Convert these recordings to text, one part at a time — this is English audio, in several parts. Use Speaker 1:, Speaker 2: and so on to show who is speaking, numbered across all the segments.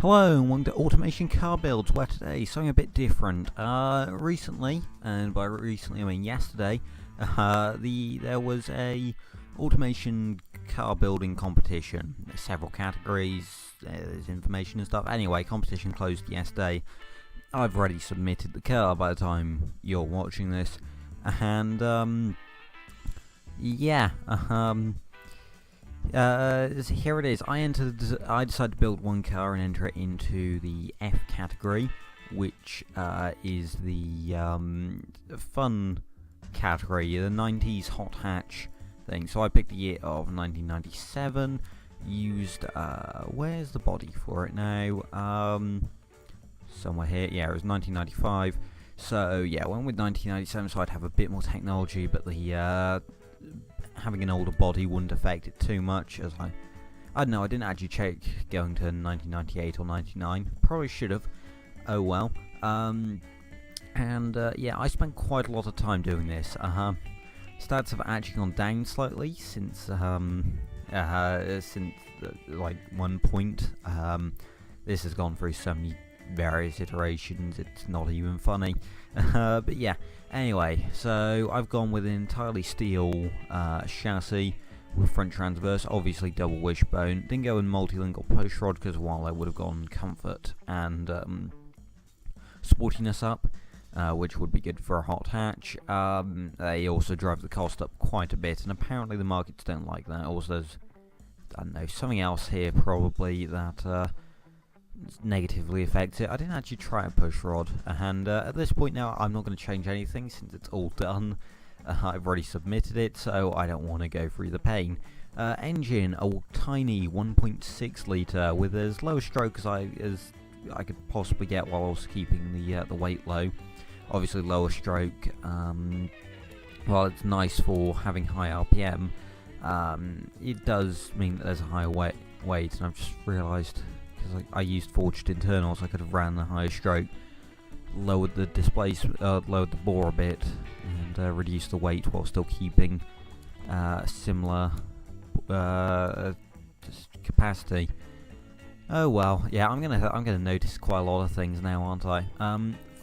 Speaker 1: Hello and welcome to Automation Car Builds, where today something a bit different. Recently, and by recently I mean yesterday, there was a automation car building competition. There's several categories, there's information and stuff. Anyway, competition closed yesterday. I've already submitted the car by the time you're watching this, and so here it is. I decided to build one car and enter it into the F category, which is the fun category, the 90s hot hatch thing. So I picked the year of 1997, used, where's the body for it now? Somewhere here. Yeah, it was 1995. So yeah, I went with 1997 so I'd have a bit more technology, but the having an older body wouldn't affect it too much, as I don't know, I didn't actually check going to 1998 or 99. Probably should have. Oh well. Yeah, I spent quite a lot of time doing this. Stats have actually gone down slightly since like one point. This has gone through so many various iterations, it's not even funny. But yeah, anyway, so I've gone with an entirely steel chassis with front transverse, obviously double wishbone. Didn't go in multi-link or push rod because while I would have gone comfort and sportiness up, which would be good for a hot hatch, they also drive the cost up quite a bit, and apparently the markets don't like that. Also, there's, I don't know, something else here probably that negatively affects it. I didn't actually try a push rod, and at this point now I'm not going to change anything since it's all done. I've already submitted it, so I don't want to go through the pain. Engine, a tiny 1.6 litre with as low a stroke as I could possibly get while also keeping the weight low. Obviously lower stroke, while it's nice for having high RPM, it does mean that there's a higher weight, and I've just realised, because I used forged internals, I could have ran the higher stroke, lowered the lowered the bore a bit, and reduced the weight while still keeping similar just capacity. Oh well, yeah, I'm gonna notice quite a lot of things now, aren't I?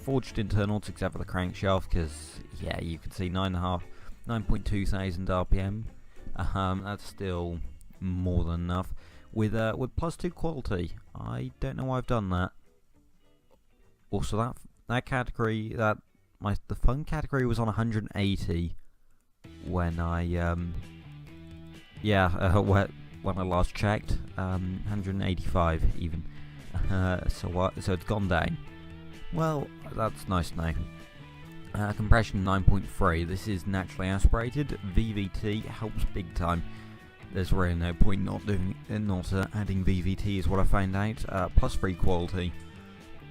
Speaker 1: Forged internals except for the crankshaft, because yeah, you can see 9.2 thousand RPM. That's still more than enough. With +2 quality, I don't know why I've done that. Also, that category, the fun category was on 180 when I when I last checked, 185 even. So it's gone down. Well, that's nice to know. Compression 9.3. This is naturally aspirated. VVT helps big time. There's really no point not adding VVT, is what I found out. +3 quality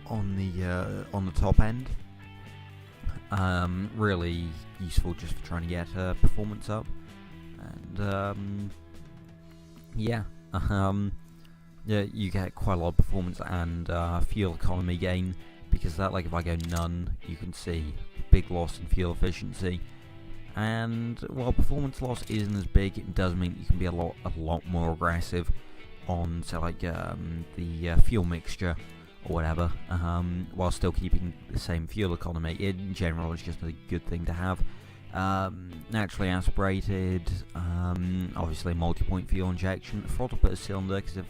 Speaker 1: on the top end. Really useful just for trying to get performance up, and yeah, you get quite a lot of performance and fuel economy gain, because that, like if I go none, you can see big loss in fuel efficiency. And while performance loss isn't as big, it does mean you can be a lot more aggressive on, say, like the fuel mixture or whatever, while still keeping the same fuel economy. In general, it's just a good thing to have. Naturally aspirated, obviously multi-point fuel injection, throttle per cylinder, because if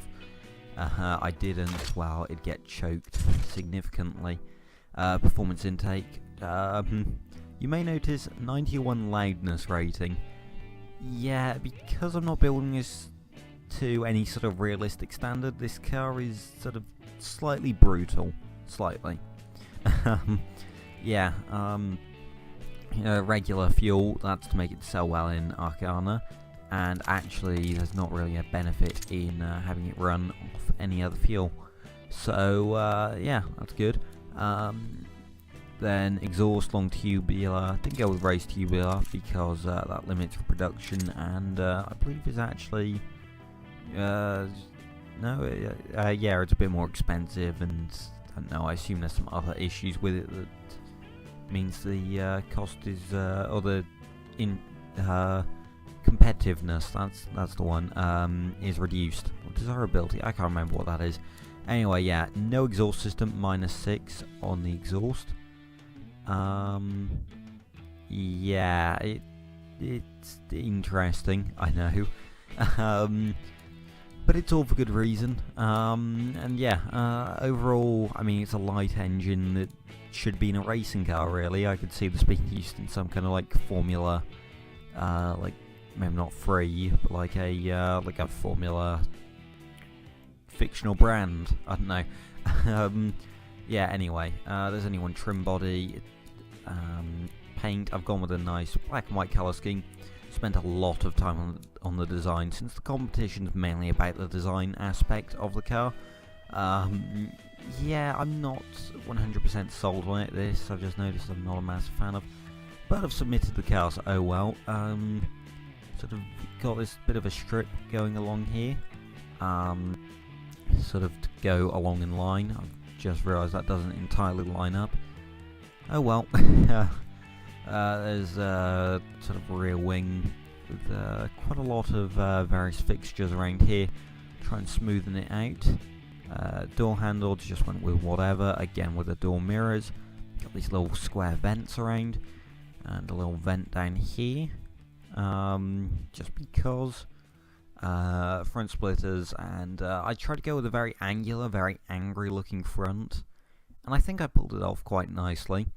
Speaker 1: I didn't, well, it'd get choked significantly. Performance intake, you may notice 91 loudness rating. Yeah, because I'm not building this to any sort of realistic standard, this car is sort of slightly brutal. Slightly. Yeah, regular fuel, that's to make it sell well in Arcana, and actually there's not really a benefit in having it run off any other fuel. So, yeah, that's good. Then exhaust long tubular. Didn't go with raised tubular because that limits production, and I believe it's actually yeah, it's a bit more expensive, and I don't know, I assume there's some other issues with it that means the cost is or the competitiveness, that's the one, is reduced. Or desirability, I can't remember what that is. Anyway, yeah, no exhaust system, -6 on the exhaust. Yeah, it's interesting, I know. But it's all for good reason. And yeah, overall, I mean, it's a light engine that should be in a racing car, really. I could see this being used in some kind of like Formula, like maybe not 3, but like a Formula fictional brand. I don't know. Yeah. Anyway, there's only one trim body. Paint. I've gone with a nice black and white colour scheme. Spent a lot of time on the design, since the competition's mainly about the design aspect of the car. Yeah, I'm not 100% sold on it. This I've just noticed I'm not a massive fan of, but I've submitted the car, so oh well. Sort of got this bit of a strip going along here, sort of to go along in line. I've just realised that doesn't entirely line up. Oh well. There's a sort of rear wing with quite a lot of various fixtures around here. Try and smoothen it out. Door handle, just went with whatever, again with the door mirrors. Got these little square vents around, and a little vent down here, just because. Front splitters, and I tried to go with a very angular, very angry looking front, and I think I pulled it off quite nicely.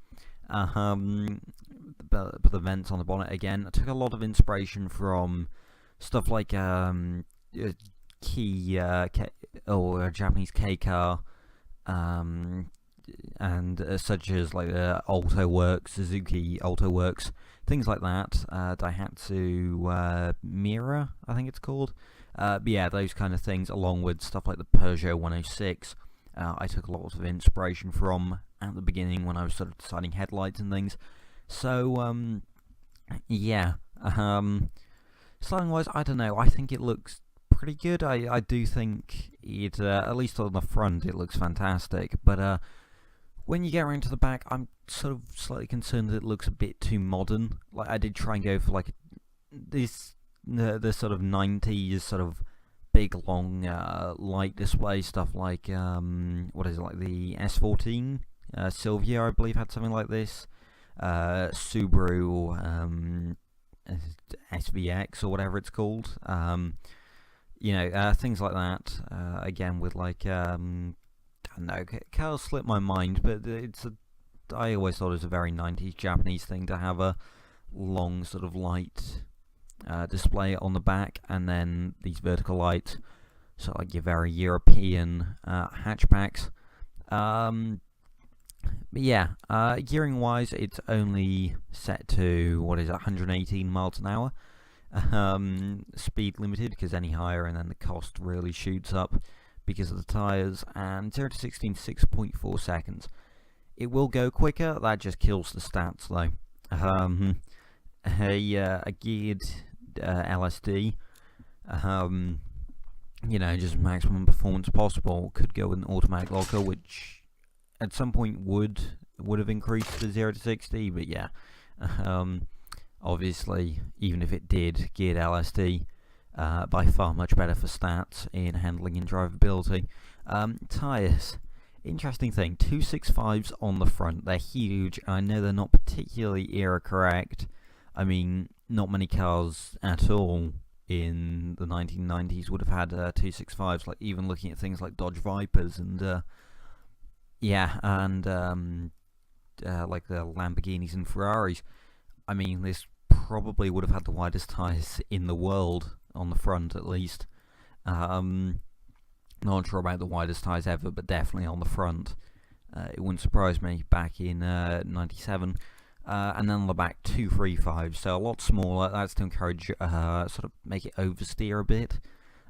Speaker 1: But the vents on the bonnet again. I took a lot of inspiration from stuff like a Japanese K car, and such as like Alto Works, Suzuki Alto Works, things like that. Daihatsu Mira, I think it's called. But yeah, those kind of things, along with stuff like the Peugeot 106. I took a lot of inspiration from at the beginning when I was sort of deciding headlights and things. So, yeah. Styling wise, I don't know. I think it looks pretty good. I do think it, at least on the front, it looks fantastic. But when you get around to the back, I'm sort of slightly concerned that it looks a bit too modern. Like, I did try and go for like the sort of 90s sort of big long light display stuff, like what is it, like the S14 Silvia, I believe, had something like this. Subaru SVX or whatever it's called. You know, things like that. Again, with like I don't know, cars slip my mind, but I always thought it was a very 90s Japanese thing to have a long sort of light display on the back, and then these vertical lights, so like your very European hatchbacks. But yeah, gearing wise, it's only set to, what is it, 118 miles an hour. Speed limited, because any higher and then the cost really shoots up because of the tyres. And 0 to 16, 6.4 seconds. It will go quicker, that just kills the stats though. A geared LSD, you know, just maximum performance possible, could go with an automatic locker, which at some point would have increased to 0 to 60, but yeah, obviously, even if it did, geared LSD, by far much better for stats in handling and drivability. Tyres, interesting thing, 265s on the front. They're huge. I know they're not particularly era correct. I mean, not many cars at all in the 1990s would have had 265s, like even looking at things like Dodge Vipers and yeah, and like the Lamborghinis and Ferraris. I mean, this probably would have had the widest tyres in the world, on the front at least. Not sure about the widest tyres ever, but definitely on the front. It wouldn't surprise me back in 97. And then on the back, 235s, so a lot smaller. That's to encourage, sort of make it oversteer a bit.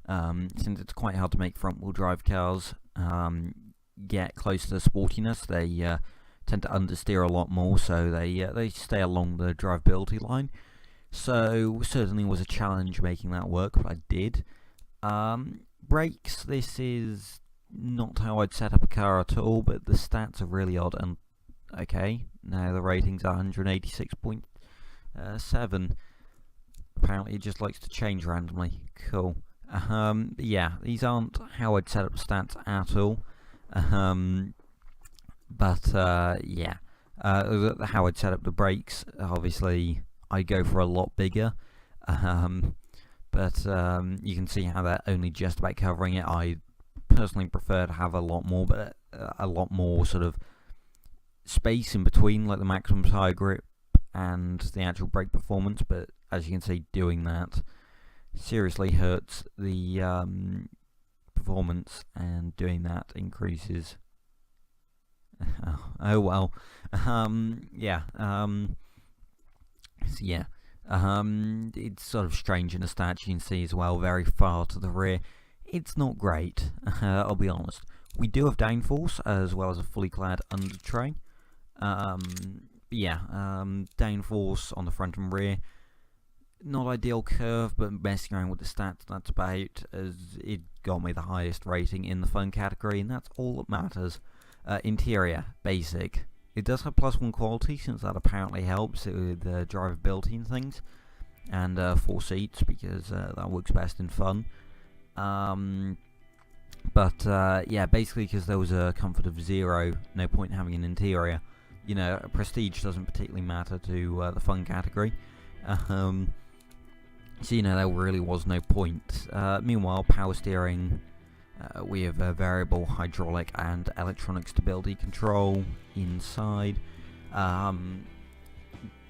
Speaker 1: Since it's quite hard to make front-wheel drive cars get close to the sportiness, they tend to understeer a lot more, so they stay along the drivability line. So certainly was a challenge making that work, but I did. Brakes, this is not how I'd set up a car at all, but the stats are really odd. And okay, now the rating's 186.7. Apparently it just likes to change randomly. Cool. Yeah, these aren't how I'd set up stats at all. But yeah, how I'd set up the brakes, obviously I'd go for a lot bigger. But you can see how they're only just about covering it. I personally prefer to have a lot more, but a lot more sort of space in between, like the maximum tire grip and the actual brake performance. But as you can see, doing that seriously hurts the performance, and doing that increases. Oh well. Yeah. So yeah. It's sort of strange in the stats. You can see as well, very far to the rear. It's not great. I'll be honest. We do have downforce as well as a fully clad under tray. Yeah. Downforce on the front and rear. Not ideal curve, but messing around with the stats, that's about, as it got me the highest rating in the fun category, and that's all that matters. Interior, basic. It does have +1 quality, since that apparently helps with drivability and things, and 4 seats, because that works best in fun. But yeah, basically because there was a comfort of 0, no point having an interior. You know, prestige doesn't particularly matter to the fun category. So, you know, there really was no point. Meanwhile, power steering, we have a variable hydraulic and electronic stability control inside.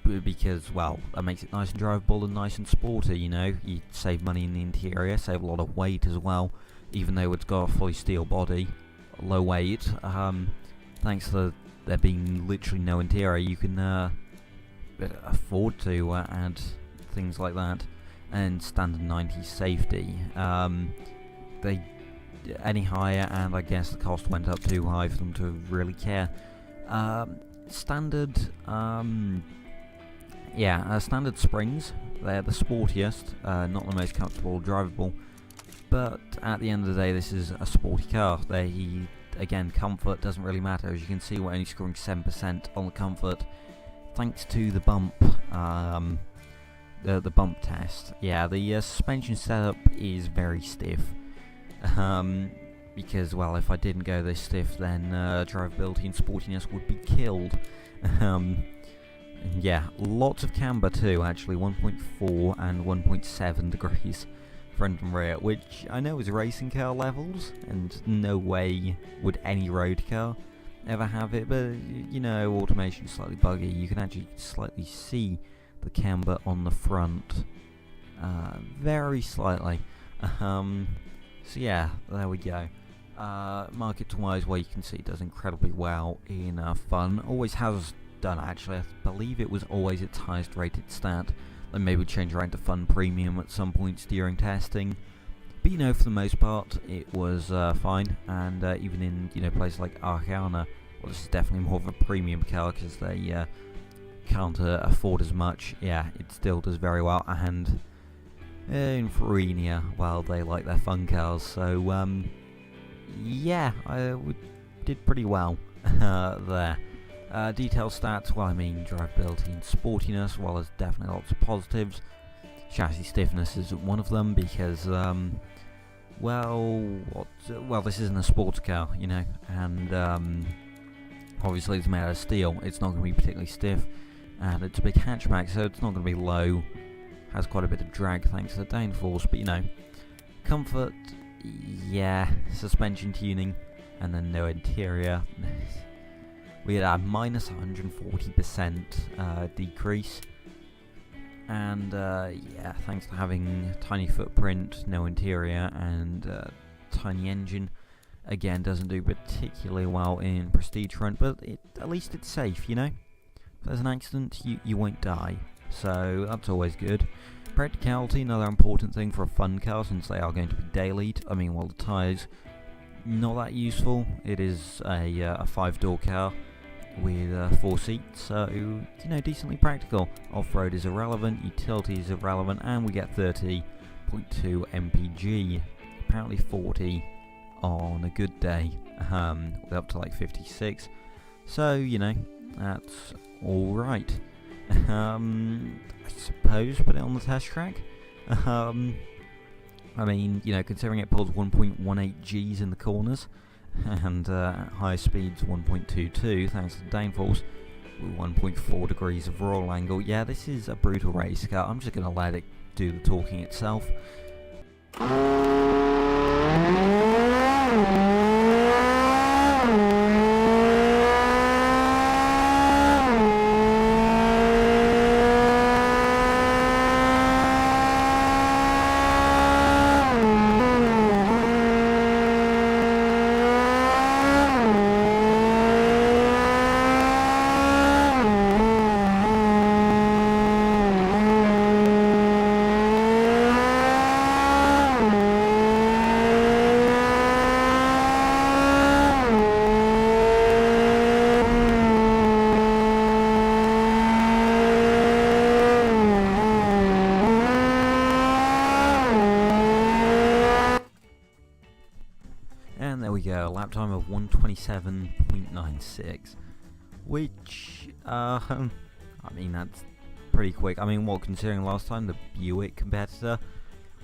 Speaker 1: Because, well, that makes it nice and drivable and nice and sporty, you know. You save money in the interior, save a lot of weight as well, even though it's got a fully steel body, low weight. Thanks to there being literally no interior, you can afford to add things like that. And standard 90 safety. They any higher, and I guess the cost went up too high for them to really care. Standard, standard springs. They're the sportiest, not the most comfortable, drivable. But at the end of the day, this is a sporty car. Again, comfort doesn't really matter. As you can see, we're only scoring 7% on the comfort, thanks to the bump. The bump test. Yeah, the suspension setup is very stiff. Because, well, if I didn't go this stiff, then drivability and sportiness would be killed. Yeah, lots of camber too, actually, 1.4 and 1.7 degrees front and rear, which I know is racing car levels, and no way would any road car ever have it, but, you know, automation is slightly buggy. You can actually slightly see the camber on the front, very slightly. So yeah, there we go. Market-wise, well, you can see it does incredibly well in fun. Always has done, actually. I believe it was always its highest rated stat. Then maybe change around to fun premium at some points during testing. But, you know, for the most part, it was fine. And even in, you know, places like Arcana, well, this is definitely more of a premium car because they can't afford as much. Yeah, it still does very well. And in Farina, well, they like their fun cars. So, yeah, we did pretty well there. Detail stats, well, I mean, drivability and sportiness, well, there's definitely lots of positives. Chassis stiffness isn't one of them because, well, this isn't a sports car, you know, and obviously it's made out of steel. It's not going to be particularly stiff, and it's a big hatchback, so it's not going to be low. Has quite a bit of drag thanks to the downforce, but, you know, comfort, yeah, suspension tuning, and then no interior. We had a minus 140% decrease, and yeah, thanks to having tiny footprint, no interior, and tiny engine, again, doesn't do particularly well in prestige front, but at least it's safe, you know? If there's an accident, you won't die, so that's always good. Practicality, another important thing for a fun car, since they are going to be dailied. I mean, well, the tyres, not that useful. It is a 5-door car with 4 seats, so, you know, decently practical. Off-road is irrelevant, utility is irrelevant, and we get 30.2 mpg, apparently 40 on a good day, with up to like 56, so, you know, that's alright. I suppose put it on the test track. I mean, you know, considering it pulls 1.18 Gs in the corners, and at high speeds 1.22 thanks to downforce, with 1.4 degrees of roll angle. Yeah, this is a brutal race car. I'm just going to let it do the talking itself. And there we go, a lap time of 1:27.96, which, I mean, that's pretty quick. I mean, well, considering last time the Buick competitor,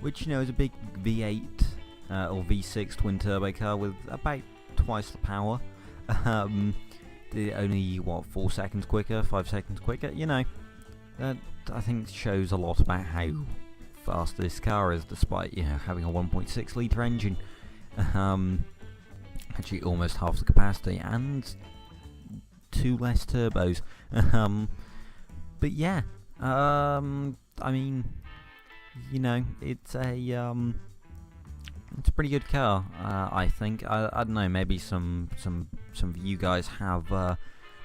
Speaker 1: which, you know, is a big V8 or V6 twin turbo car with about twice the power, only, what, 4 seconds quicker, 5 seconds quicker, you know, that I think shows a lot about how fast this car is, despite, you know, having a 1.6 litre engine. Actually almost half the capacity and 2 less turbos. But yeah, I mean, you know, it's a pretty good car. I think. I don't know. Maybe some of you guys have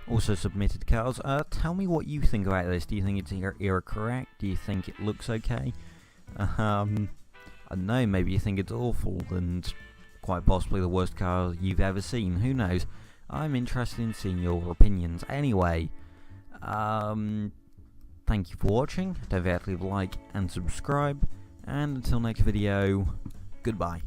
Speaker 1: also submitted cars. Tell me what you think about this. Do you think it's era correct? Do you think it looks okay? I don't know. Maybe you think it's awful and quite possibly the worst car you've ever seen. Who knows? I'm interested in seeing your opinions. Anyway, thank you for watching. Don't forget to leave a like and subscribe. And until next video, goodbye.